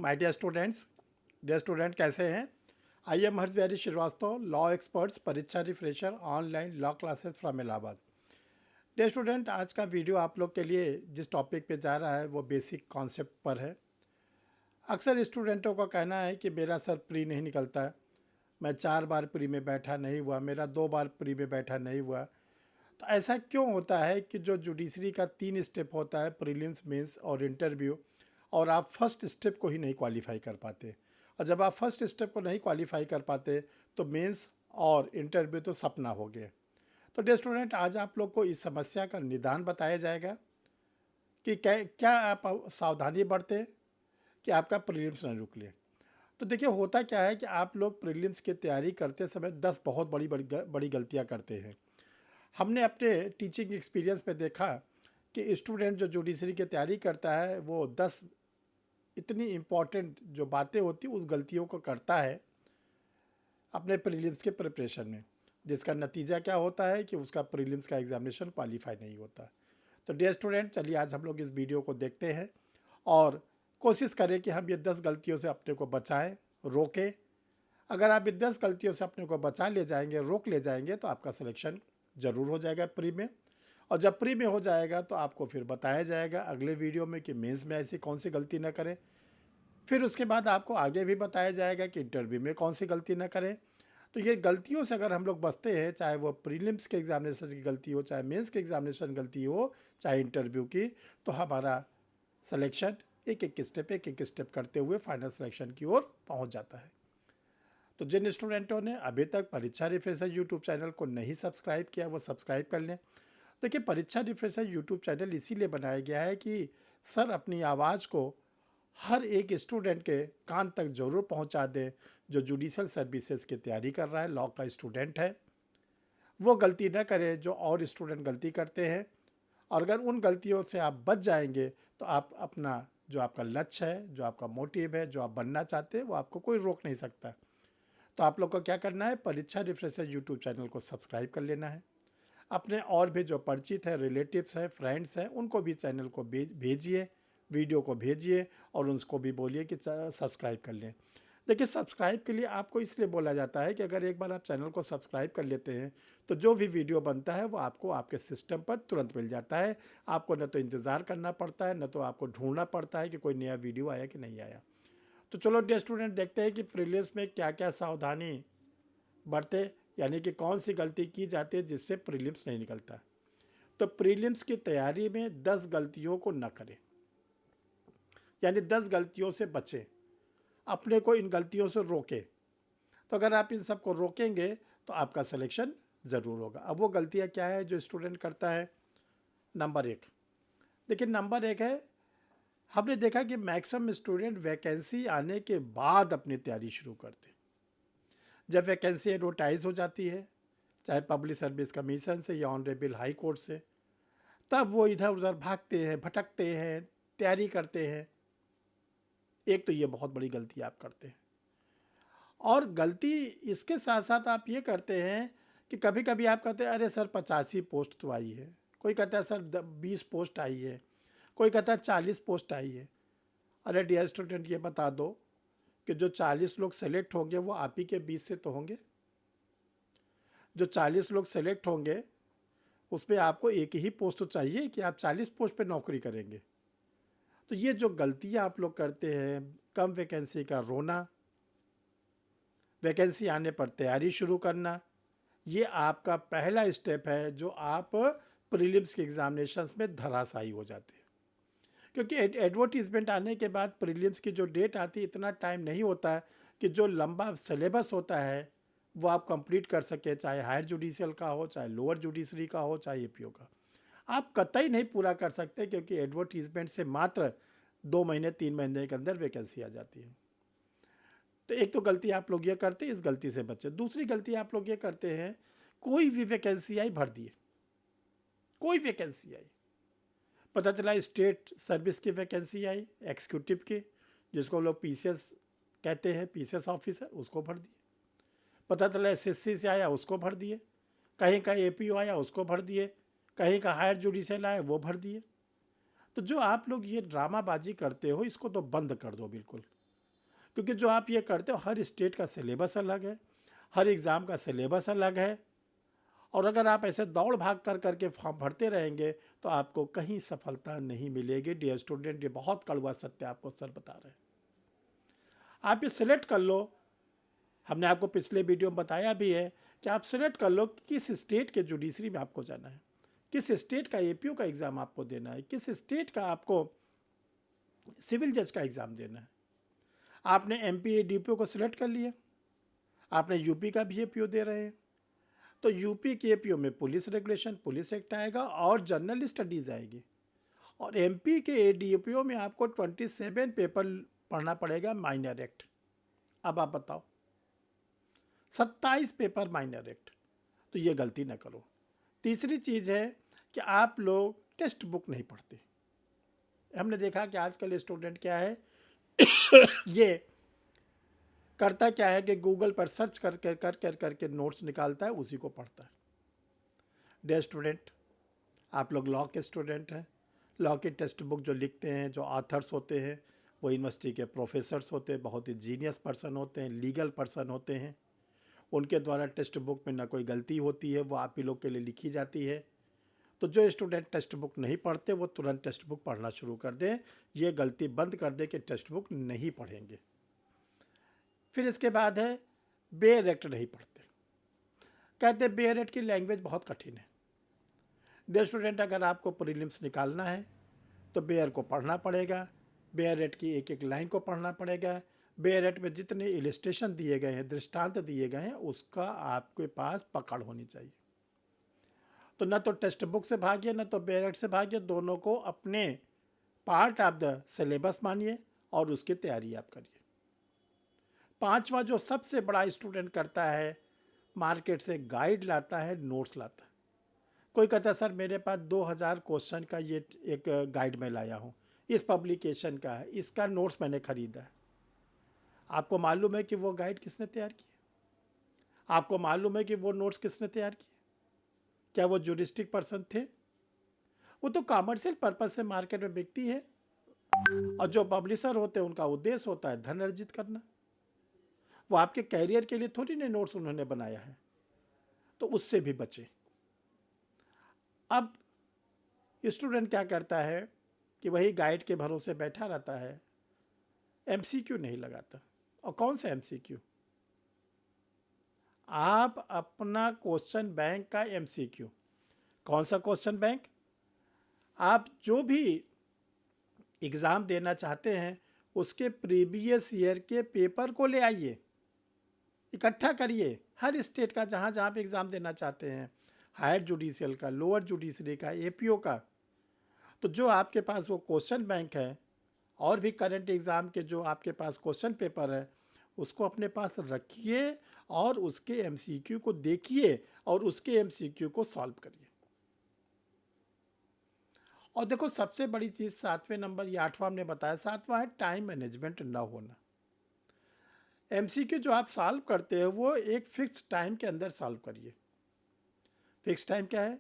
My dear student कैसे हैं। I am Harsh Bihari Srivastava, law experts Pariksha refresher online law classes from Allahabad. Dear student, आज का video आप लोग के लिए जिस टॉपिक पे जा रहा है वो बेसिक कॉन्सेप्ट पर है। अक्सर स्टूडेंटों का कहना है कि मेरा सर प्री नहीं निकलता है, मैं 4 बार प्री में बैठा नहीं हुआ, मेरा 2 बार प्री में बैठा नहीं हुआ। तो ऐसा क्यों होता है कि जो जुडिशरी का 3 स्टेप होता है, प्रीलिम्स, मेंस और इंटरव्यू, और आप फर्स्ट स्टेप को ही नहीं क्वालिफाई कर पाते। और जब आप फर्स्ट स्टेप को नहीं क्वालिफाई कर पाते तो मेंस और इंटरव्यू तो सपना हो गए। तो डियर स्टूडेंट, आज आप लोग को इस समस्या का निदान बताया जाएगा कि क्या क्या आप सावधानी बरतें कि आपका प्रीलिम्स न रुक ले। तो देखिए, होता क्या है कि आप लोग प्रीलिम्स की तैयारी करते समय 10 बहुत बड़ी बड़ी बड़ी गलतियां करते हैं। हमने अपने टीचिंग एक्सपीरियंस में देखा कि स्टूडेंट जो जुडिशरी की तैयारी करता है वो 10 इतनी इम्पॉर्टेंट जो बातें होती उस गलतियों को करता है अपने प्रीलिम्स के प्रिपरेशन में, जिसका नतीजा क्या होता है कि उसका प्रीलिम्स का एग्जामिनेशन क्वालिफाई नहीं होता। तो डियर स्टूडेंट, चलिए आज हम लोग इस वीडियो को देखते हैं और कोशिश करें कि हम ये 10 गलतियों से अपने को बचाएं, रोकें। अगर आप इन 10 गलतियों से अपने को बचा ले जाएंगे, रोक ले जाएंगे, तो आपका सिलेक्शन ज़रूर हो जाएगा प्री में। और जब प्री में हो जाएगा तो आपको फिर बताया जाएगा अगले वीडियो में कि मेंस में ऐसी कौन सी गलती ना करें। फिर उसके बाद आपको आगे भी बताया जाएगा कि इंटरव्यू में कौन सी गलती ना करें। तो ये गलतियों से अगर हम लोग बचते हैं, चाहे वो प्रीलिम्स के एग्जामिनेशन की गलती हो, चाहे मेंस के एग्जामिनेशन गलती हो, चाहे इंटरव्यू की, तो हमारा सिलेक्शन एक एक स्टेप करते हुए फाइनल सिलेक्शन की ओर पहुंच जाता है। तो जिन स्टूडेंटों ने अभी तक परीक्षा रिफ्रेशर यूट्यूब चैनल को नहीं सब्सक्राइब किया वो सब्सक्राइब कर लें। देखिए, परीक्षा रिफ्रेशर यूट्यूब चैनल इसीलिए बनाया गया है कि सर अपनी आवाज़ को हर एक स्टूडेंट के कान तक जरूर पहुंचा दें जो जुडिशल सर्विसेज की तैयारी कर रहा है, लॉ का स्टूडेंट है। वो गलती न करे जो और स्टूडेंट गलती करते हैं। और अगर उन गलतियों से आप बच जाएंगे तो आप अपना जो आपका लक्ष्य है, जो आपका मोटिव है, जो आप बनना चाहते हैं, वो आपको कोई रोक नहीं सकता। तो आप लोग को क्या करना है, परीक्षा रिफ्रेशर यूट्यूब चैनल को सब्सक्राइब कर लेना है। अपने और भी जो परिचित है, रिलेटिव्स हैं, फ्रेंड्स हैं, उनको भी चैनल को भेजिए, वीडियो को भेजिए और उनको भी बोलिए कि सब्सक्राइब कर लें। देखिए, सब्सक्राइब के लिए आपको इसलिए बोला जाता है कि अगर एक बार आप चैनल को सब्सक्राइब कर लेते हैं तो जो भी वीडियो बनता है वो आपको आपके सिस्टम पर तुरंत मिल जाता है। आपको न तो इंतज़ार करना पड़ता है, न तो आपको ढूंढना पड़ता है कि कोई नया वीडियो आया कि नहीं आया। तो चलो डियर स्टूडेंट, देखते हैं कि प्रीलिम्स में क्या क्या सावधानी बरते, यानी कि कौन सी गलती की जाती है जिससे प्रीलिम्स नहीं निकलता। तो प्रीलिम्स की तैयारी में 10 गलतियों को न करें, यानी 10 गलतियों से बचें, अपने को इन गलतियों से रोकें। तो अगर आप इन सब को रोकेंगे तो आपका सिलेक्शन ज़रूर होगा। अब वो गलतियाँ क्या है जो स्टूडेंट करता है। नंबर 1, देखिए नंबर 1 है, हमने देखा कि मैक्सिमम स्टूडेंट वैकेंसी आने के बाद अपनी तैयारी शुरू करते हैं। जब वैकेंसी एडवर्टाइज हो जाती है, चाहे पब्लिक सर्विस कमीशन से या ऑनरेबल हाई कोर्ट से, तब वो इधर उधर भागते हैं, भटकते हैं, तैयारी करते हैं। एक तो ये बहुत बड़ी गलती आप करते हैं। और गलती इसके साथ साथ आप ये करते हैं कि कभी कभी आप कहते हैं अरे सर 85 पोस्ट तो आई है, कोई कहता है सर 20 पोस्ट आई है, कोई कहता है 40 पोस्ट आई है। अरे डियर स्टूडेंट, ये बता दो कि जो 40 लोग सेलेक्ट होंगे वो आप ही के 20 से तो होंगे। जो 40 लोग सेलेक्ट होंगे उसमें आपको एक ही पोस्ट तो चाहिए कि आप 40 पोस्ट पे नौकरी करेंगे। तो ये जो गलतियां आप लोग करते हैं, कम वैकेंसी का रोना, वैकेंसी आने पर तैयारी शुरू करना, ये आपका पहला स्टेप है जो आप प्रीलिम्स के एग्जामिनेशंस में धराशायी हो जाते हैं। क्योंकि एडवर्टीजमेंट आने के बाद प्रीलिम्स की जो डेट आती है, इतना टाइम नहीं होता है कि जो लंबा सिलेबस होता है वो आप कंप्लीट कर सके, चाहे हायर जुडिशियल का हो, चाहे लोअर जुडिशरी का हो, चाहे एपीओ का। आप कतई नहीं पूरा कर सकते क्योंकि एडवर्टीजमेंट से मात्र 2 महीने 3 महीने के अंदर वैकेंसी आ जाती है। तो एक तो गलती आप लोग ये करते हैं, इस गलती से बचे। दूसरी गलती आप लोग ये करते हैं, कोई भी वैकेंसी आई भर दिए, कोई वैकेंसी आई, पता चला स्टेट सर्विस की वैकेंसी आई, एग्जीक्यूटिव की, जिसको लोग पीसीएस कहते हैं, पीसीएस ऑफिसर, उसको भर दिए। पता चला एसएससी से आया, उसको भर दिए। कहीं का एपीओ आया, उसको भर दिए। कहीं का हायर जुडिशियल आया, वो भर दिए। तो जो आप लोग ये ड्रामाबाजी करते हो इसको तो बंद कर दो बिल्कुल। क्योंकि जो आप ये करते हो हर स्टेट का सिलेबस अलग है, हर एग्ज़ाम का सिलेबस अलग है, और अगर आप ऐसे दौड़ भाग कर करके फॉर्म भरते रहेंगे तो आपको कहीं सफलता नहीं मिलेगी। डियर स्टूडेंट, ये बहुत कड़वा सत्य आपको सर बता रहे हैं। आप ये सिलेक्ट कर लो, हमने आपको पिछले वीडियो में बताया भी है कि आप सिलेक्ट कर लो कि किस स्टेट के जुडिशरी में आपको जाना है, किस स्टेट का एपीओ का एग्ज़ाम आपको देना है, किस स्टेट का आपको सिविल जज का एग्ज़ाम देना है। आपने एमपी डीपीओ को सिलेक्ट कर लिया, आपने यूपी का भी एपीओ दे रहे हैं, तो यूपी के एपीओ में पुलिस रेगुलेशन, पुलिस एक्ट आएगा और जनरल स्टडीज़ आएगी। और एमपी के डीपीओ में आपको 27 पेपर पढ़ना पड़ेगा माइनर एक्ट। अब आप बताओ, 27 पेपर माइनर एक्ट, तो ये गलती ना करो। तीसरी चीज़ है कि आप लोग टेक्स्ट बुक नहीं पढ़ते। हमने देखा कि आजकल स्टूडेंट क्या है ये करता क्या है कि गूगल पर सर्च करके नोट्स निकालता है, उसी को पढ़ता है। डियर स्टूडेंट, आप लोग लॉ के स्टूडेंट हैं। लॉ की टेक्स्ट बुक जो लिखते हैं, जो ऑथर्स होते हैं, वो यूनिवर्सिटी के प्रोफेसर्स होते हैं, बहुत ही जीनियस पर्सन होते हैं, लीगल पर्सन होते हैं। उनके द्वारा टेक्स्ट बुक में ना कोई गलती होती है, वो आप ही लोग के लिए लिखी जाती है। तो जो स्टूडेंट टेक्स्ट बुक नहीं पढ़ते वो तुरंत टेक्स्ट बुक पढ़ना शुरू कर दें। ये गलती बंद कर दें कि टेक्स्ट बुक नहीं पढ़ेंगे। फिर इसके बाद है बेयर एक्ट नहीं पढ़ते। कहते हैं बेयर एक्ट की लैंग्वेज बहुत कठिन है। डियर स्टूडेंट, अगर आपको प्रीलिम्स निकालना है तो बेयर को पढ़ना पड़ेगा, बेयर एक्ट की एक एक लाइन को पढ़ना पड़ेगा। बेयर एक्ट में जितने इलिस्ट्रेशन दिए गए हैं, दृष्टांत दिए गए हैं, उसका आपके पास पकड़ होनी चाहिए। तो न तो टेक्स्ट बुक से भागिए, न तो बेयर एक्ट से भागिए, दोनों को अपने पार्ट ऑफ द सिलेबस मानिए और उसकी तैयारी आप करिए। पांचवा जो सबसे बड़ा स्टूडेंट करता है, मार्केट से गाइड लाता है, नोट्स लाता है। कोई कहता है सर मेरे पास 2000 क्वेश्चन का ये एक गाइड में लाया हूँ, इस पब्लिकेशन का है, इसका नोट्स मैंने खरीदा है। आपको मालूम है कि वो गाइड किसने तैयार किया? आपको मालूम है कि वो नोट्स किसने तैयार किए? क्या वो जूरिस्टिक पर्सन थे? वो तो कॉमर्शियल पर्पज से मार्केट में बिकती है, और जो पब्लिशर होते हैं उनका उद्देश्य होता है धन अर्जित करना। वो आपके कैरियर के लिए थोड़ी ना नोट्स उन्होंने बनाया है, तो उससे भी बचे। अब स्टूडेंट क्या करता है कि वही गाइड के भरोसे बैठा रहता है, एमसीक्यू नहीं लगाता। और कौन सा एमसीक्यू? आप अपना क्वेश्चन बैंक का एमसीक्यू। कौन सा क्वेश्चन बैंक? आप जो भी एग्ज़ाम देना चाहते हैं उसके प्रीवियस ईयर के पेपर को ले आइए, इकट्ठा करिए, हर स्टेट का जहाँ जहाँ पे एग्ज़ाम देना चाहते हैं, हायर जुडिशियल का, लोअर जुडिशरी का, एपीओ का। तो जो आपके पास वो क्वेश्चन बैंक है और भी करंट एग्ज़ाम के जो आपके पास क्वेश्चन पेपर है, उसको अपने पास रखिए और उसके एमसीक्यू को देखिए और उसके एमसीक्यू को सॉल्व करिए। और देखो, सबसे बड़ी चीज़ 7वें नंबर या 8वां हमने बताया, 7वां है टाइम मैनेजमेंट ना होना। एमसीक्यू जो आप सॉल्व करते हो वो एक फिक्स टाइम के अंदर सॉल्व करिए। फिक्स टाइम क्या है?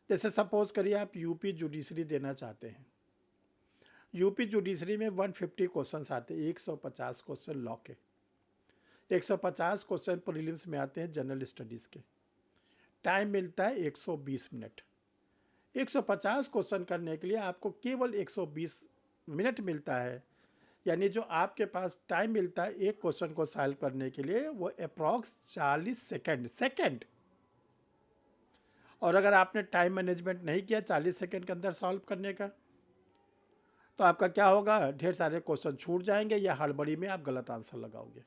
जैसे सपोज करिए आप यूपी जुडिशरी देना चाहते हैं। यूपी जुडिशरी में 150 क्वेश्चन आते हैं, 150 क्वेश्चन लॉ के, 150 क्वेश्चन प्रीलिम्स में आते हैं जनरल स्टडीज़ के। टाइम मिलता है 120 मिनट। 150 क्वेश्चन करने के लिए आपको केवल 120 मिनट मिलता है, यानी जो आपके पास टाइम मिलता है एक क्वेश्चन को सॉल्व करने के लिए वो अप्रॉक्स 40 सेकंड। और अगर आपने टाइम मैनेजमेंट नहीं किया 40 सेकंड के अंदर सॉल्व करने का, तो आपका क्या होगा? ढेर सारे क्वेश्चन छूट जाएंगे या हड़बड़ी में आप गलत आंसर लगाओगे।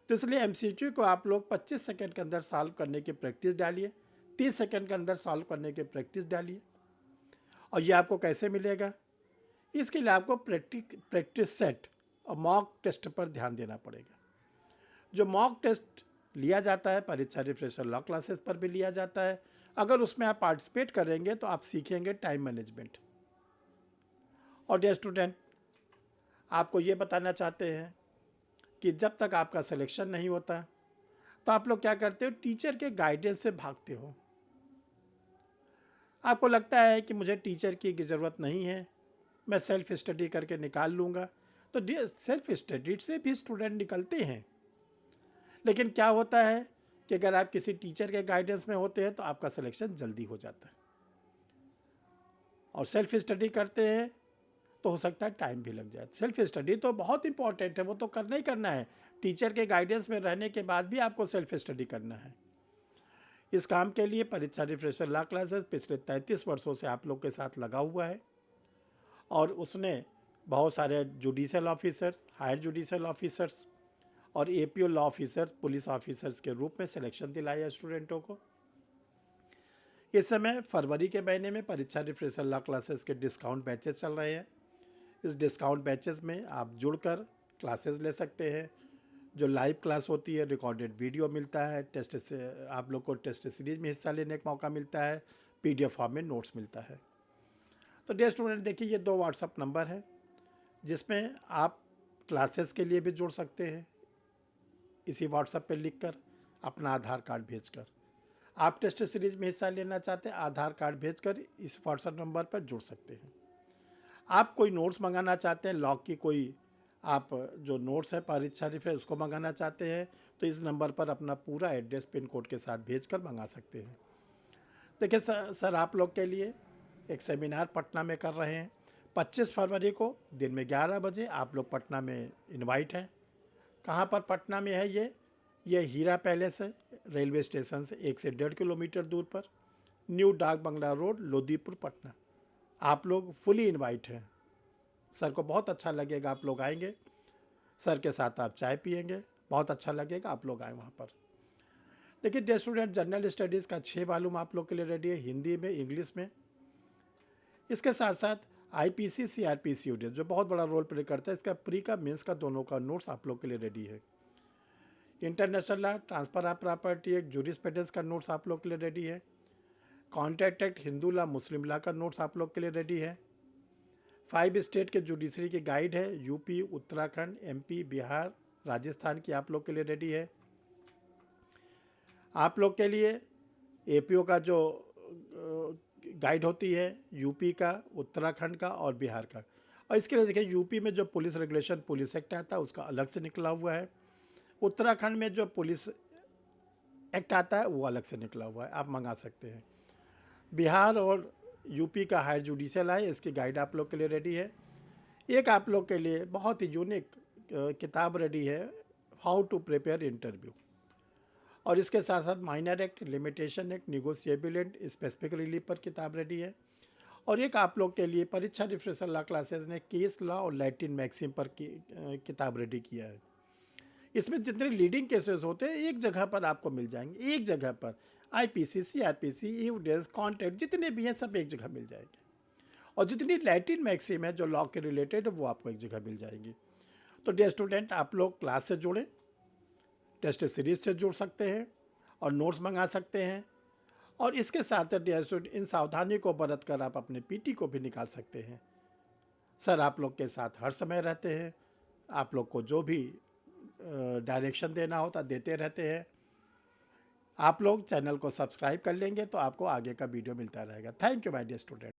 तो इसलिए एमसीक्यू को आप लोग 25 सेकंड के अंदर सॉल्व करने की प्रैक्टिस डालिए, 30 सेकंड के अंदर सॉल्व करने की प्रैक्टिस डालिए। और ये आपको कैसे मिलेगा? इसके लिए आपको प्रैक्टिस सेट और मॉक टेस्ट पर ध्यान देना पड़ेगा। जो मॉक टेस्ट लिया जाता है परीक्षा रिफ्रेशर लॉ क्लासेस पर भी लिया जाता है, अगर उसमें आप पार्टिसिपेट करेंगे तो आप सीखेंगे टाइम मैनेजमेंट। और डियर स्टूडेंट, आपको ये बताना चाहते हैं कि जब तक आपका सिलेक्शन नहीं होता तो आप लोग क्या करते हो? टीचर के गाइडेंस से भागते हो। आपको लगता है कि मुझे टीचर की ज़रूरत नहीं है, मैं सेल्फ स्टडी करके निकाल लूँगा। तो सेल्फ स्टडी से भी स्टूडेंट निकलते हैं। लेकिन क्या होता है कि अगर आप किसी टीचर के गाइडेंस में होते हैं तो आपका सिलेक्शन जल्दी हो जाता है, और सेल्फ स्टडी करते हैं तो हो सकता है टाइम भी लग जाए। सेल्फ स्टडी तो बहुत इंपॉर्टेंट है, वो तो करना ही करना है। टीचर के गाइडेंस में रहने के बाद भी आपको सेल्फ स्टडी करना है। इस काम के लिए परीक्षा रिफ्रेशर लॉ क्लासेस पिछले 33 वर्षों से आप लोग के साथ लगा हुआ है, और उसने बहुत सारे judicial officers, higher judicial officers और APO law officers, police officers के रूप में सिलेक्शन दिलाया स्टूडेंटों को। इस समय फरवरी के महीने में परीक्षा रिफ्रेशर लॉ क्लासेस के डिस्काउंट बैचेस चल रहे हैं। इस डिस्काउंट बैचेस में आप जुड़कर क्लासेस ले सकते हैं। जो लाइव क्लास होती है, रिकॉर्डेड वीडियो मिलता है, टेस्ट से आप लोग को टेस्ट सीरीज में हिस्सा लेने का मौका मिलता है, पीडीएफ फॉर्म में नोट्स मिलता है। तो डियर स्टूडेंट, देखिए ये 2 व्हाट्सअप नंबर है जिसमें आप क्लासेस के लिए भी जुड़ सकते हैं। इसी व्हाट्सएप पे लिखकर अपना आधार कार्ड भेजकर, आप टेस्ट सीरीज में हिस्सा लेना चाहते हैं, आधार कार्ड भेजकर इस व्हाट्सएप नंबर पर जुड़ सकते हैं। आप कोई नोट्स मंगाना चाहते हैं, लॉ की कोई आप जो नोट्स है परीक्षा रिफ्रेश उसको मंगाना चाहते हैं, तो इस नंबर पर अपना पूरा एड्रेस पिन कोड के साथ भेजकर मंगा सकते हैं। देखिए सर आप लोग के लिए एक सेमिनार पटना में कर रहे हैं 25 फरवरी को दिन में 11 बजे। आप लोग पटना में इनवाइट हैं। कहाँ पर पटना में है ये हीरा पैलेस है, रेलवे स्टेशन से 1 से 1.5 किलोमीटर दूर पर, न्यू डाक बंगला रोड, लोदीपुर, पटना। आप लोग फुली इनवाइट हैं। सर को बहुत अच्छा लगेगा, आप लोग आएंगे, सर के साथ आप चाय पिएंगे, बहुत अच्छा लगेगा, आप लोग आए वहाँ पर। देखिए डियर स्टूडेंट, जनरल स्टडीज़ का 6 वॉल्यूम आप लोग के लिए रेडी है, हिंदी में, इंग्लिश में। इसके साथ साथ आईपीसी सीआरपीसी यूनिट जो बहुत बड़ा रोल प्ले करता है, इसका प्री का मेंस का दोनों का नोट्स आप लोग के लिए रेडी है। International law, transfer of property act, jurisprudence का नोट्स आप लोग के लिए रेडी है। कॉन्ट्रैक्ट एक्ट, हिंदू लॉ, मुस्लिम लॉ का नोट्स आप लोग के लिए रेडी है। 5 स्टेट के जुडिशरी की गाइड है, यूपी, उत्तराखंड, एमपी, बिहार, राजस्थान की आप लोग के लिए रेडी है। आप लोग के लिए एपीओ का जो गाइड होती है, यूपी का, उत्तराखंड का और बिहार का। और इसके लिए देखिए यूपी में जो पुलिस रेगुलेशन, पुलिस एक्ट आता है उसका अलग से निकला हुआ है। उत्तराखंड में जो पुलिस एक्ट आता है वो अलग से निकला हुआ है, आप मंगा सकते हैं। बिहार और यूपी का हायर जुडिशियल है, इसकी गाइड आप लोग के लिए रेडी है। एक आप लोग के लिए बहुत ही यूनिक किताब रेडी है, हाउ टू प्रिपेयर इंटरव्यू। और इसके साथ साथ minor act, limitation act, negotiable act, specific relief पर किताब रेडी है। और एक आप लोग के लिए परीक्षा रिफ्रेशर लॉ क्लासेस ने केस लॉ और लैटिन मैक्सिम पर किताब रेडी किया है। इसमें जितने लीडिंग केसेस होते हैं एक जगह पर आपको मिल जाएंगे, एक जगह पर आईपीसी, सीआरपीसी, एविडेंस, कॉन्टेक्ट जितने भी हैं सब एक जगह मिल जाएंगे। और जितनी लैटिन मैक्सिम है जो लॉ के रिलेटेड है वो आपको एक जगह मिल जाएगी। तो डियर स्टूडेंट, आप लोग क्लास से जुड़े, टेस्ट सीरीज से जुड़ सकते हैं और नोट्स मंगा सकते हैं। और इसके साथ डियर स्टूडेंट, इन सावधानी को बरत कर आप अपने पीटी को भी निकाल सकते हैं। सर आप लोग के साथ हर समय रहते हैं, आप लोग को जो भी डायरेक्शन देना होता देते रहते हैं। आप लोग चैनल को सब्सक्राइब कर लेंगे तो आपको आगे का वीडियो मिलता रहेगा। Thank you my dear student.